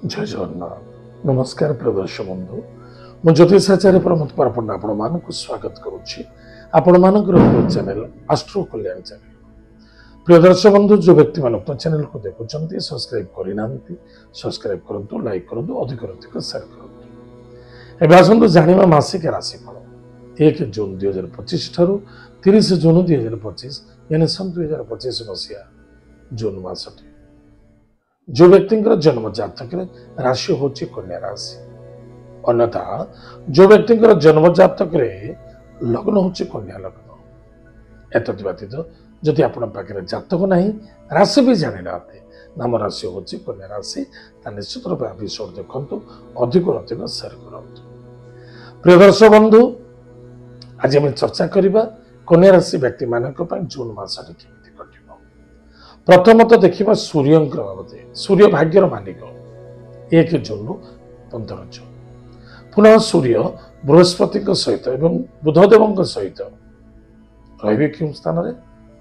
जय जगन्नाथ नमस्कार प्रिय दर्शक बंधु मु ज्योतिषाचार्य प्रमोद पारपण्डा आपण मानक स्वागत करुच्ची आपण मानकर चैनल आस्ट्रो कल्याण चैनल प्रिय दर्शक बंधु जो व्यक्ति मान चैनल को देखुं सब्सक्राइब करना सब्सक्राइब करूँ लाइक करूँ अधिक अधिक शेयर करूँ एवं आसतु जाना मासिक राशिफल 1 जून 2025 ठारू 30 जून 2025 यानी सन 2025 मसीहा जून मासटी जो व्यक्ति जन्म जातक राशि हूँ कन्या राशि अन्यथा जो व्यक्ति जन्म जातक लग्न हूँ कन्या लग्न एतद व्यतीत जदि आपण पाखे जातक ना राशि भी जानी ना नाम राशि हूँ कन्या राशि निश्चित रूप एपिसोड देखु अधिक अधिक शेयर करूँ। प्रिय दर्शक बंधु आज आम चर्चा करवा कन्या राशि व्यक्ति मान जून मसटे केमी कटिव। प्रथमतः देखा सूर्य बाबद सूर्य भाग्यर मालिक 1 जून 15 जून पुनः सूर्य बृहस्पति सहित एवं बुधदेव सहित रे क्यों स्थान में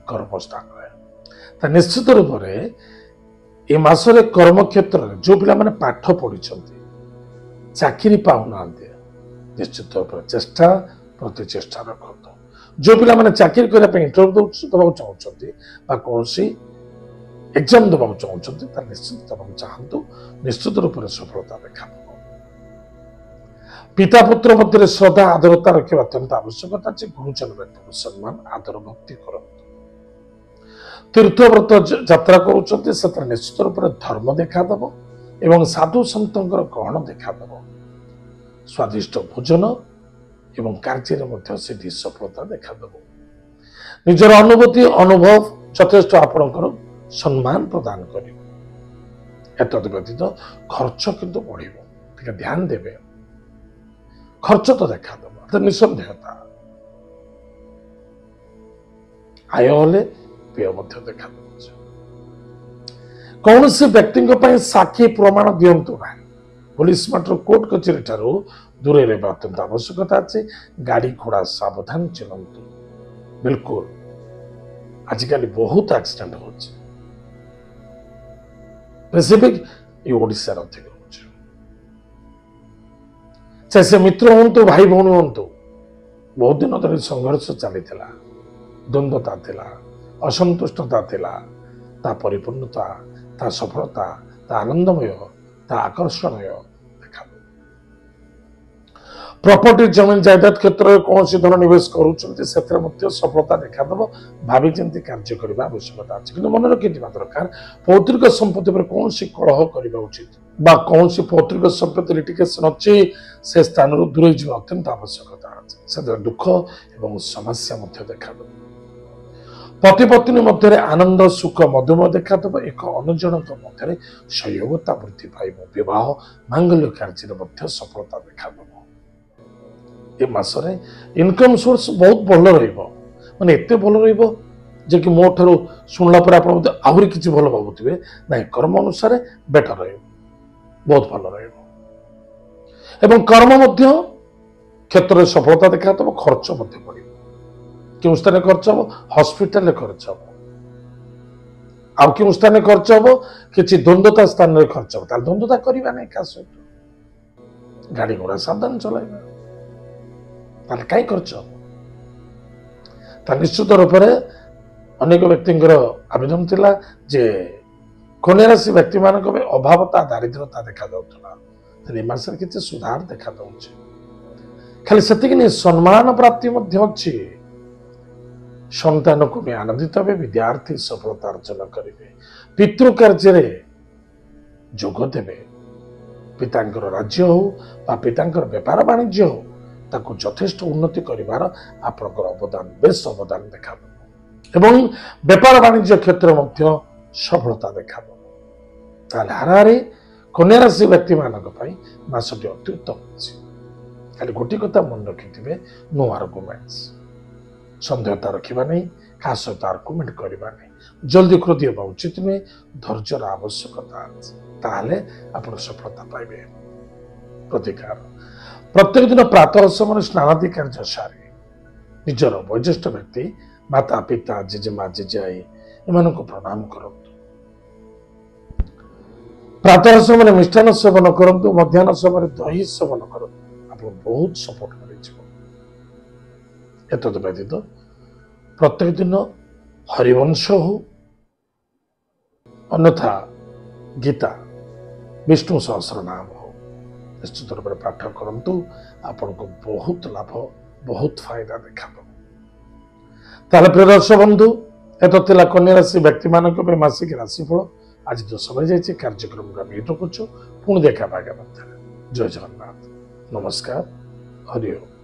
कर्म स्थान निश्चित रूप से मसरे कर्म क्षेत्र में जो पिला पाठ पढ़ी चाकरी पाऊना निश्चित रूप चेष्टा प्रति चेष्टा रखता जो पिला चाकरी करने इंटरव्यू देवा चाहते कौन एग्जाम देवा चाहते निश्चित देवा चाहतु निश्चित रूप से सफलता देखा पिता पुत्र मध्य श्रद्धा आदरता रखा अत्यंत आवश्यकता गुरुजन व्यक्ति सम्मान आदर भक्ति कर तीर्थव्रत यात्रा करुँच निश्चित रूप से धर्म देखादेव एवं साधु सत गहन देखादेव स्वादिष्ट भोजन एवं कार्य सिद्धि सफलता देखादेव निजर अनुभूति अनुभव यथेष्ट आपणकर सम्मान प्रदान कर व्यतीत खर्च किंतु बढ़ ध्यान देवे खर्च तो देखादेव निसंदेहता आय हेले व्यय देखा कौन से व्यक्ति साक्षी प्रमाण दिंतु ना पुलिस मात्र कोर्ट कचेरी ठारू दूरे रहा अत्यंत आवश्यकता अच्छे गाड़ी घोड़ा सावधान चलतु बिल्कुल आजिकल बहुत एक्सीडेंट हो स्पेसिफिक ये ओडिशा अधिक चाहे से मित्र हूँ भाई भौणी हूँ बहुत दिन धरी संघर्ष चली द्वंद्वता थिला असंतुष्टता थिला ता परिपूर्णता ता सफलता ता आनंदमय ता आकर्षणीय देखा प्रॉपर्टी जमीन जायदाद क्षेत्र में कौन सी धन निवेश करुँच सफलता देखा भावी चिंती कार्य करने आवश्यकता अच्छे कि मन रखी दरकार पौतृक संपत्ति पर कौन सी कलह करने उचित बा कौन सी पौतृक संपत्ति लिटिगेशन अच्छी से स्थान दूरे जावा अत्यंत आवश्यकता अच्छे से दुख एवं समस्या देखा पति पत्नी मध्य आनंद सुख मधुमेह देखादेव एक अनुजन मध्य सहयोगता वृद्धि पाइब विवाह मांगल्य कार्य सफलता देखा मसरे इनकम सोर्स बहुत भल रही एत भल रे कि मो ठार शुणला पर आहरी किसी भल भावुवे ना कर्म अनुसार बेटर बहुत भल एवं कर्म क्षेत्र में सफलता देखा खर्च पड़ क्यों स्थान खर्च हम हॉस्पिटल खर्च हम आउ क्यों स्थान खर्च हम कि द्वंद्वता स्थान में खर्च हम द्वंद्वता करवा ना क्या सहित गाड़ी घोड़ा सावधान चलाइबा कहीं खर्च हम निश्चित रूप से अनेक व्यक्ति आवेदन थिला जे कन्या राशि व्यक्ति मान अभावता दारिद्रता देखा जाता किसी सुधार देखा खाली से सम्मान प्राप्ति अच्छी संतान को भी आनंदित हे विद्यार्थी सफलता अर्जन करेंगे पितृ कार्य जोग देवे पिता राज्य हो पिता व्यापार वाणिज्य हो ताको यथेष्ट उन्नति करिवार आपनकर अवदान बेस अवदान देखा एवं व्यापार वाणिज्य क्षेत्र में सफलता देखा हारे कन्या राशि व्यक्ति मासटी अत्युत्तम खाली गोटे कथा मन रखिथे नो आर्गुमेंट्स संदेहता रखा नहीं क्या सहित आर्गुमेंट करवा नहीं जल्दी क्रोध होगा उचित नुहे धैर्यर आवश्यकता ताहले आप सफलता पाइबे। प्रतिकार प्रत्येक दिन प्रातः समय स्नानादि कार्य सारी निजर वयोज्येष्ठ व्यक्ति माता पिता जेजेमा जेजेआई एम प्रणाम करतु प्रातः समय मिष्टान सेवन करूँ मध्याह्न समय दही सेवन करूँ आप बहुत सपोर्ट कर व्यतीत प्रत्येक दिन हरिवंश हो अन्यथा गीता विष्णु सहस्र नाम हो निश्चित रूप से पाठ करूँ आपन को बहुत लाभ बहुत फायदा देखा ताले प्रिय दर्शक बंधु एतला कन्या राशि व्यक्ति मानक मासिक राशिफल आज तो समय जाइए कार्यक्रम का मीट रखुचु पुणी देखा आगे जय जगन्नाथ नमस्कार हरि ओम।